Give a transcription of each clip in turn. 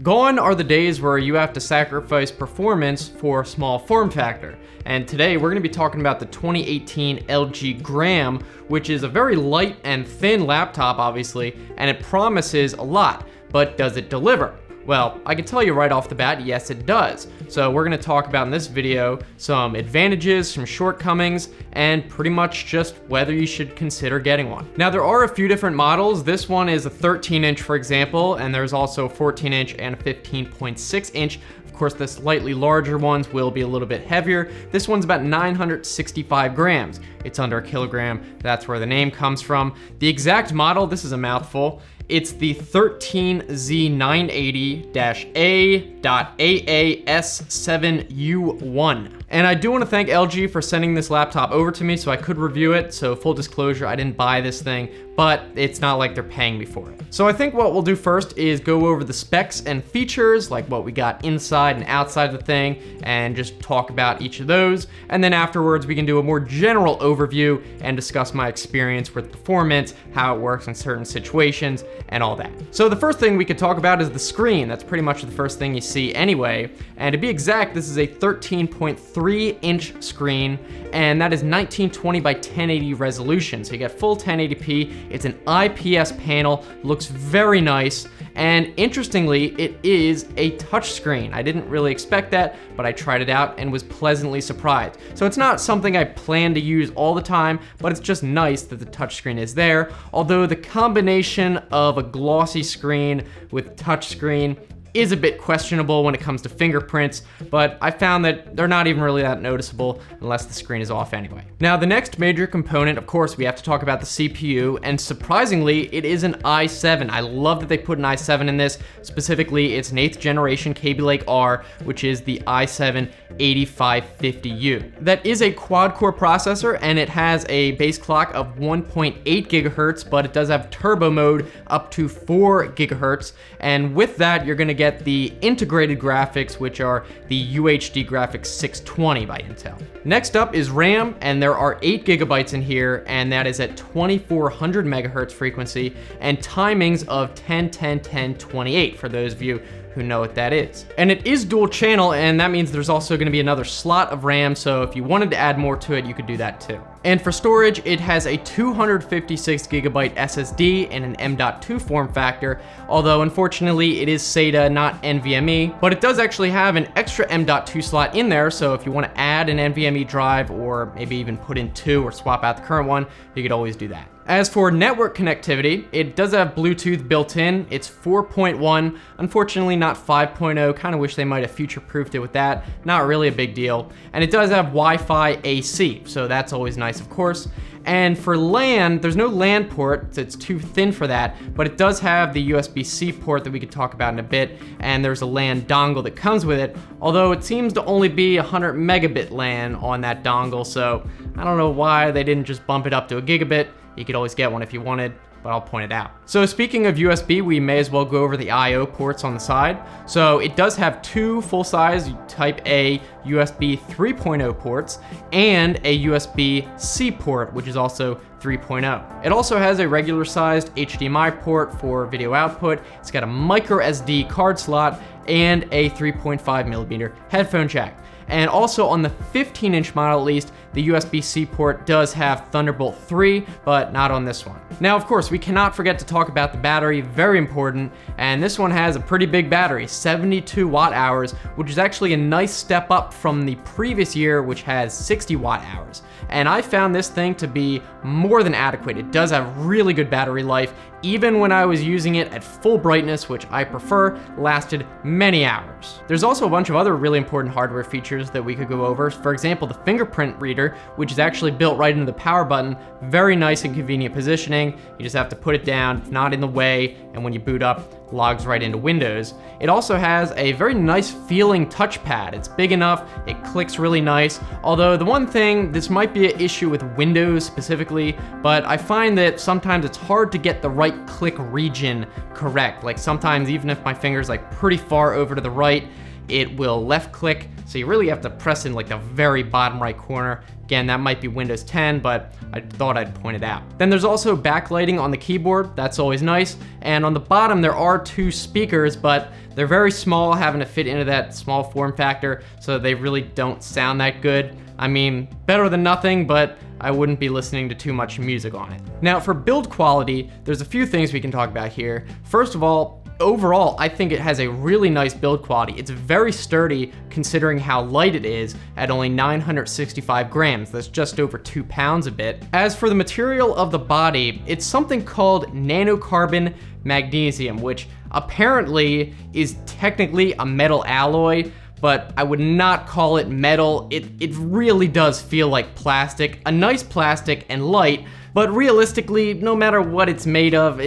Gone are the days where you have to sacrifice performance for small form factor. And today we're going to be talking about the 2018 LG Gram, which is a very light and thin laptop, obviously, and it promises a lot, but does it deliver? Well, I can tell you right off the bat, yes it does. So we're gonna talk about in this video some advantages, some shortcomings, and pretty much just whether you should consider getting one. Now there are a few different models. This one is a 13-inch, for example, and there's also a 14-inch and a 15.6-inch. Of course, the slightly larger ones will be a little bit heavier. This one's about 965 grams. It's under a kilogram. That's where the name comes from. The exact model, this is a mouthful. It's the 13Z980-A.AAS7U1. And I do want to thank LG for sending this laptop over to me so I could review it. So full disclosure, I didn't buy this thing, but it's not like they're paying me for it. So I think what we'll do first is go over the specs and features, like what we got inside and outside the thing, and just talk about each of those. And then afterwards, we can do a more general overview and discuss my experience with performance, how it works in certain situations, and all that. So the first thing we could talk about is the screen. That's pretty much the first thing you see anyway. And to be exact, this is a 13.3-inch screen, and that is 1920 by 1080 resolution. So you get full 1080p. It's an IPS panel, looks very nice, and interestingly, it is a touchscreen. I didn't really expect that, but I tried it out and was pleasantly surprised. So it's not something I plan to use all the time, but it's just nice that the touchscreen is there. Although the combination of a glossy screen with touchscreen is a bit questionable when it comes to fingerprints, but I found that they're not even really that noticeable unless the screen is off anyway. Now, the next major component, of course, we have to talk about the CPU, and surprisingly, it is an i7. I love that they put an i7 in this. Specifically, it's an 8th generation Kaby Lake R, which is the i7 8550U. That is a quad-core processor, and it has a base clock of 1.8 gigahertz, but it does have turbo mode up to 4 gigahertz, and with that, you're gonna get the integrated graphics, which are the UHD graphics 620 by Intel. Next up is RAM, and there are 8 gigabytes in here, and that is at 2400 megahertz frequency, and timings of 10, 10, 10, 28 for those of you who know what that is. And it is dual channel, and that means there's also gonna be another slot of RAM, so if you wanted to add more to it, you could do that too. And for storage, it has a 256 gigabyte SSD in an M.2 form factor, although unfortunately it is SATA, not NVMe, but it does actually have an extra M.2 slot in there, so if you wanna add an NVMe drive, or maybe even put in 2 or swap out the current one, you could always do that. As for network connectivity, it does have Bluetooth built in. It's 4.1, unfortunately not 5.0. Kind of wish they might have future-proofed it with that. Not really a big deal. And it does have Wi-Fi AC, so that's always nice, of course. And for LAN, there's no LAN port, it's too thin for that, but it does have the USB-C port that we could talk about in a bit, and there's a LAN dongle that comes with it, although it seems to only be 100 megabit LAN on that dongle, so I don't know why they didn't just bump it up to a gigabit. You could always get one if you wanted, but I'll point it out. So speaking of USB, we may as well go over the I/O ports on the side. So it does have 2 full-size Type A USB 3.0 ports and a USB-C port, which is also 3.0. It also has a regular-sized HDMI port for video output. It's got a micro SD card slot and a 3.5 millimeter headphone jack. And also on the 15-inch model at least, the USB-C port does have Thunderbolt 3, but not on this one. Now, of course, we cannot forget to talk about the battery, very important, and this one has a pretty big battery, 72 watt hours, which is actually a nice step up from the previous year, which has 60 watt hours. And I found this thing to be more than adequate. It does have really good battery life, even when I was using it at full brightness, which I prefer, lasted many hours. There's also a bunch of other really important hardware features that we could go over. For example, the Fingerprint Reader, which is actually built right into the power button. Very nice and convenient positioning. You just have to put it down, it's not in the way, and when you boot up, logs right into Windows. It also has a very nice feeling touchpad. It's big enough, it clicks really nice. Although the one thing, this might be an issue with Windows specifically, but I find that sometimes it's hard to get the right click region correct. Like sometimes even if my finger's like pretty far over to the right, it will left click, so you really have to press in like the very bottom right corner. Again, that might be Windows 10, but I thought I'd point it out. Then there's also backlighting on the keyboard. That's always nice. And on the bottom, there are 2 speakers, but they're very small, having to fit into that small form factor, so they really don't sound that good. I mean, better than nothing, but I wouldn't be listening to too much music on it. Now, for build quality, there's a few things we can talk about here. First of all, overall, I think it has a really nice build quality. It's very sturdy considering how light it is at only 965 grams. That's just over 2 pounds a bit. As for the material of the body, it's something called nanocarbon magnesium, which apparently is technically a metal alloy, but I would not call it metal. It really does feel like plastic, a nice plastic and light, but realistically, no matter what it's made of,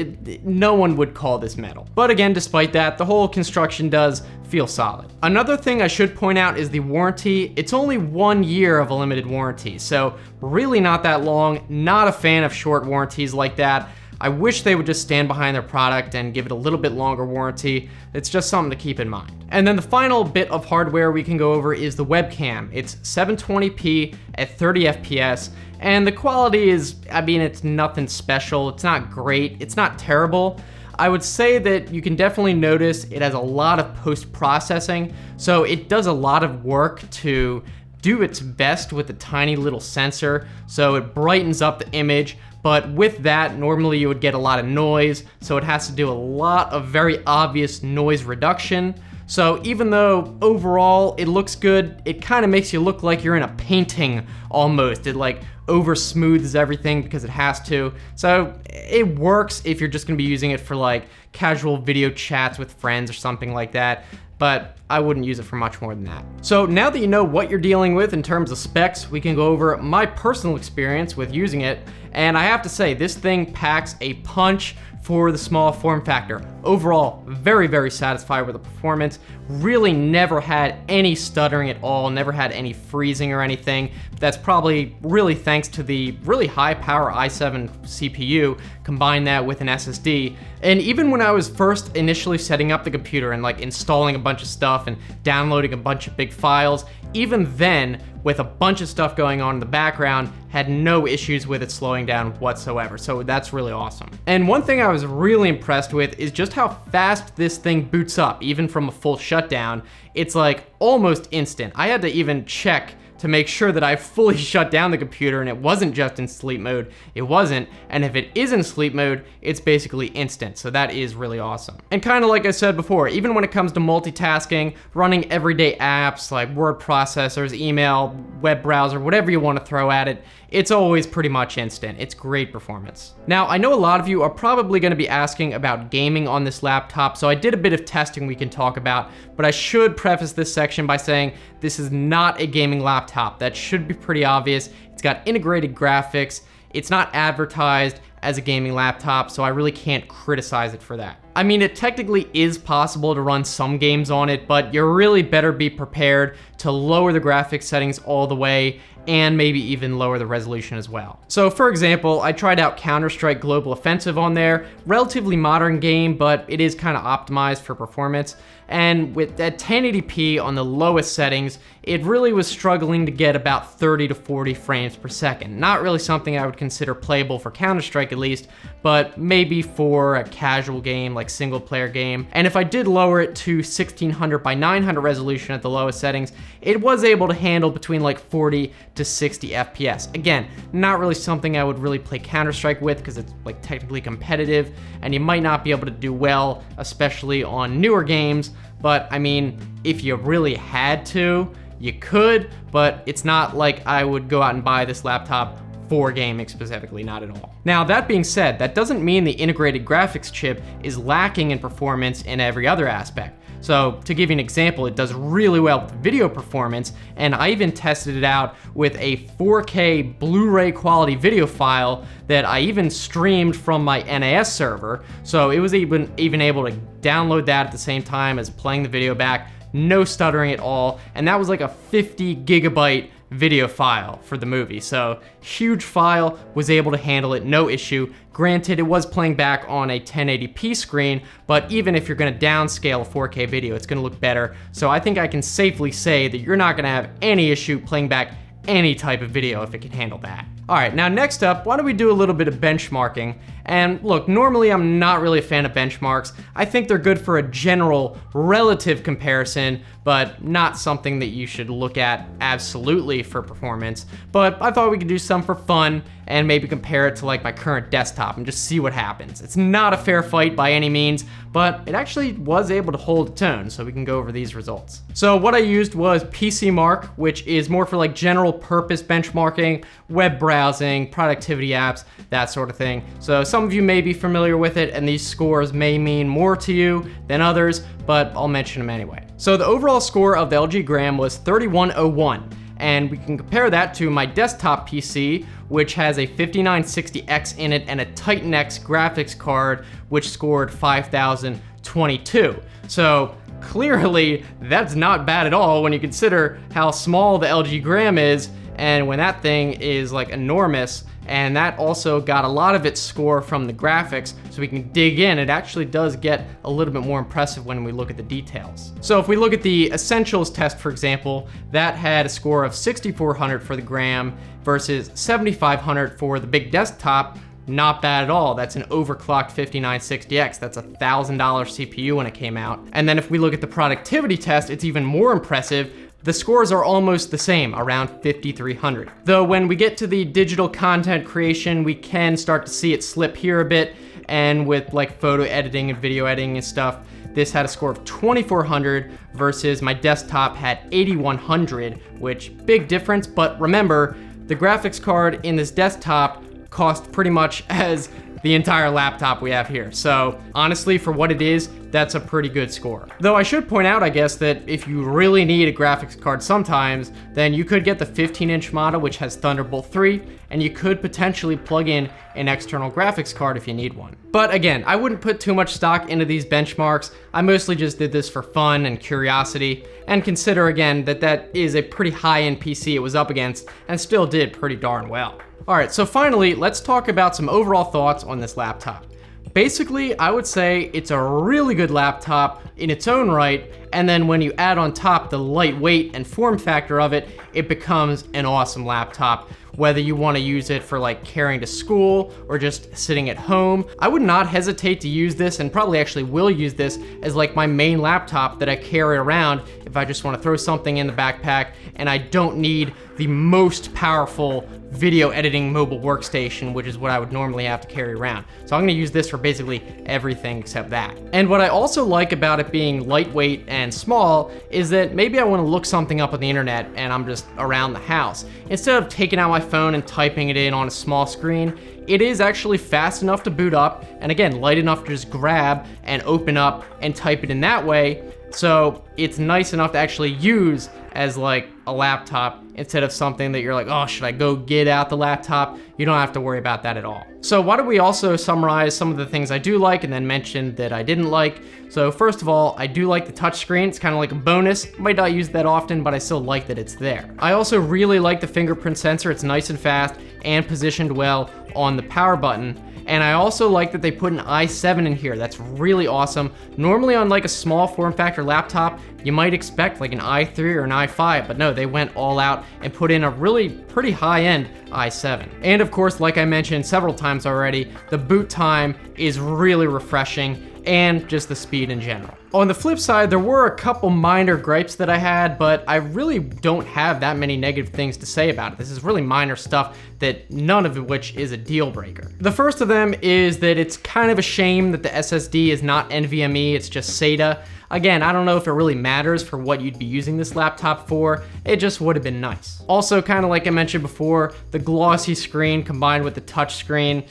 no one would call this metal. But again, despite that, the whole construction does feel solid. Another thing I should point out is the warranty. It's only 1 year of a limited warranty, so really not that long. Not a fan of short warranties like that. I wish they would just stand behind their product and give it a little bit longer warranty. It's just something to keep in mind. And then the final bit of hardware we can go over is the webcam. It's 720p at 30 FPS, and the quality is, I mean, it's nothing special. It's not great, it's not terrible. I would say that you can definitely notice it has a lot of post-processing, so it does a lot of work to do its best with a tiny little sensor, so it brightens up the image. But with that, normally you would get a lot of noise, so it has to do a lot of very obvious noise reduction. So even though overall it looks good, it kind of makes you look like you're in a painting almost. It like over smooths everything because it has to. So it works if you're just gonna be using it for like casual video chats with friends or something like that, but I wouldn't use it for much more than that. So now that you know what you're dealing with in terms of specs, we can go over my personal experience with using it. And I have to say, this thing packs a punch for the small form factor. Overall, very, very satisfied with the performance. Really never had any stuttering at all, never had any freezing or anything. That's probably really thanks to the really high power i7 CPU, combine that with an SSD. And even when I was first initially setting up the computer and like installing a bunch of stuff and downloading a bunch of big files, even then, with a bunch of stuff going on in the background, had no issues with it slowing down whatsoever. So that's really awesome. And one thing I was really impressed with is just how fast this thing boots up, even from a full shutdown. It's like almost instant. I had to even check to make sure that I fully shut down the computer and it wasn't just in sleep mode. It wasn't, and if it is in sleep mode, it's basically instant, so that is really awesome. And kind of like I said before, even when it comes to multitasking, running everyday apps like word processors, email, web browser, whatever you want to throw at it, it's always pretty much instant. It's great performance. Now, I know a lot of you are probably going to be asking about gaming on this laptop, so I did a bit of testing we can talk about, but I should preface this section by saying this is not a gaming laptop. That should be pretty obvious. It's got integrated graphics. It's not advertised as a gaming laptop, so I really can't criticize it for that. I mean, it technically is possible to run some games on it, but you really better be prepared to lower the graphics settings all the way and maybe even lower the resolution as well. So for example, I tried out Counter-Strike Global Offensive on there, relatively modern game, but it is kind of optimized for performance. And with at 1080p on the lowest settings, it really was struggling to get about 30 to 40 frames per second. Not really something I would consider playable for Counter-Strike at least, but maybe for a casual game, like single player game. And if I did lower it to 1600 by 900 resolution at the lowest settings, it was able to handle between like 40 to 60 FPS. Again, not really something I would really play Counter-Strike with because it's like technically competitive and you might not be able to do well, especially on newer games. But I mean, if you really had to, you could, but it's not like I would go out and buy this laptop for gaming specifically, not at all. Now, that being said, that doesn't mean the integrated graphics chip is lacking in performance in every other aspect. So to give you an example, it does really well with video performance, and I even tested it out with a 4K Blu-ray quality video file that I even streamed from my NAS server. So it was even able to download that at the same time as playing the video back, no stuttering at all, and that was like a 50 gigabyte video file for the movie. So huge file, was able to handle it, no issue. Granted, it was playing back on a 1080p screen, but even if you're gonna downscale a 4K video, it's gonna look better. So I think I can safely say that you're not gonna have any issue playing back any type of video if it can handle that. All right, now next up, why don't we do a little bit of benchmarking? And look, normally I'm not really a fan of benchmarks. I think they're good for a general relative comparison, but not something that you should look at absolutely for performance. But I thought we could do some for fun and maybe compare it to like my current desktop and just see what happens. It's not a fair fight by any means, but it actually was able to hold its own, so we can go over these results. So what I used was PC Mark, which is more for like general purpose benchmarking, web browsing, productivity apps, that sort of thing. So some of you may be familiar with it, and these scores may mean more to you than others, but I'll mention them anyway. So the overall score of the LG Gram was 3101. And we can compare that to my desktop PC, which has a 5960X in it and a Titan X graphics card, which scored 5022. So clearly, that's not bad at all when you consider how small the LG Gram is, and when that thing is like enormous. And that also got a lot of its score from the graphics, so we can dig in. It actually does get a little bit more impressive when we look at the details. So if we look at the Essentials test, for example, that had a score of 6400 for the Gram versus 7500 for the big desktop. Not bad at all. That's an overclocked 5960X. That's a $1,000 CPU when it came out. And then if we look at the productivity test, it's even more impressive. The scores are almost the same, around 5,300. Though when we get to the digital content creation, we can start to see it slip here a bit, and with like photo editing and video editing and stuff, this had a score of 2,400 versus my desktop had 8,100, which big difference, but remember, the graphics card in this desktop cost pretty much as the entire laptop we have here. So honestly, for what it is, that's a pretty good score. Though I should point out, I guess, that if you really need a graphics card sometimes, then you could get the 15-inch model, which has Thunderbolt 3, and you could potentially plug in an external graphics card if you need one. But again, I wouldn't put too much stock into these benchmarks. I mostly just did this for fun and curiosity, and consider again that that is a pretty high-end PC it was up against, and still did pretty darn well. All right, so finally, let's talk about some overall thoughts on this laptop. Basically, I would say it's a really good laptop in its own right, and then when you add on top the lightweight and form factor of it, it becomes an awesome laptop. Whether you want to use it for like carrying to school or just sitting at home, I would not hesitate to use this, and probably actually will use this as like my main laptop that I carry around if I just want to throw something in the backpack and I don't need the most powerful video editing mobile workstation, which is what I would normally have to carry around. So I'm gonna use this for basically everything except that. And what I also like about it being lightweight and small is that maybe I wanna look something up on the internet and I'm just around the house. Instead of taking out my phone and typing it in on a small screen, it is actually fast enough to boot up, and again, light enough to just grab and open up and type it in that way. So it's nice enough to actually use as like a laptop instead of something that you're like, oh, should I go get out the laptop? You don't have to worry about that at all. So why don't we also summarize some of the things I do like and then mention that I didn't like. So first of all, I do like the touchscreen. It's kind of like a bonus. Might not use that often, but I still like that it's there. I also really like the fingerprint sensor. It's nice and fast and positioned well on the power button. And I also like that they put an i7 in here. That's really awesome. Normally on like a small form factor laptop, you might expect like an i3 or an i5, but no, they went all out and put in a really pretty high-end i7. And of course, like I mentioned several times already, the boot time is really refreshing, and just the speed in general. On the flip side, there were a couple minor gripes that I had, but I really don't have that many negative things to say about it. This is really minor stuff that none of which is a deal breaker. The first of them is that it's kind of a shame that the SSD is not NVMe, it's just SATA. Again, I don't know if it really matters for what you'd be using this laptop for. It just would have been nice. Also, kind of like I mentioned before, the glossy screen combined with the touch screen,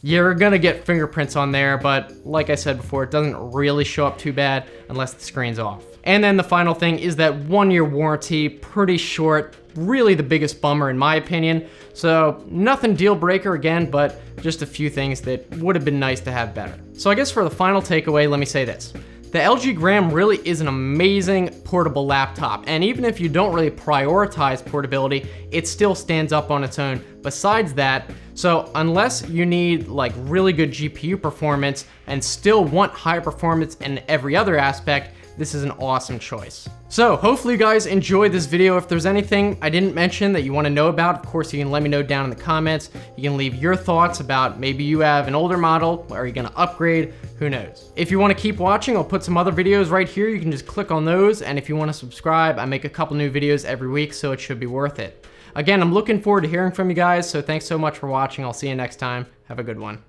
you're gonna get fingerprints on there, but like I said before, it doesn't really show up too bad unless the screen's off. And then the final thing is that 1-year warranty, pretty short, really the biggest bummer in my opinion. So nothing deal breaker again, but just a few things that would have been nice to have better. So I guess for the final takeaway, let me say this. The LG Gram really is an amazing portable laptop, and even if you don't really prioritize portability, it still stands up on its own besides that. So unless you need like really good GPU performance and still want high performance in every other aspect, this is an awesome choice. So hopefully you guys enjoyed this video. If there's anything I didn't mention that you want to know about, of course you can let me know down in the comments. You can leave your thoughts about maybe you have an older model, are you going to upgrade, who knows. If you want to keep watching, I'll put some other videos right here. You can just click on those, and if you want to subscribe, I make a couple new videos every week, so it should be worth it. Again, I'm looking forward to hearing from you guys, so thanks so much for watching. I'll see you next time. Have a good one.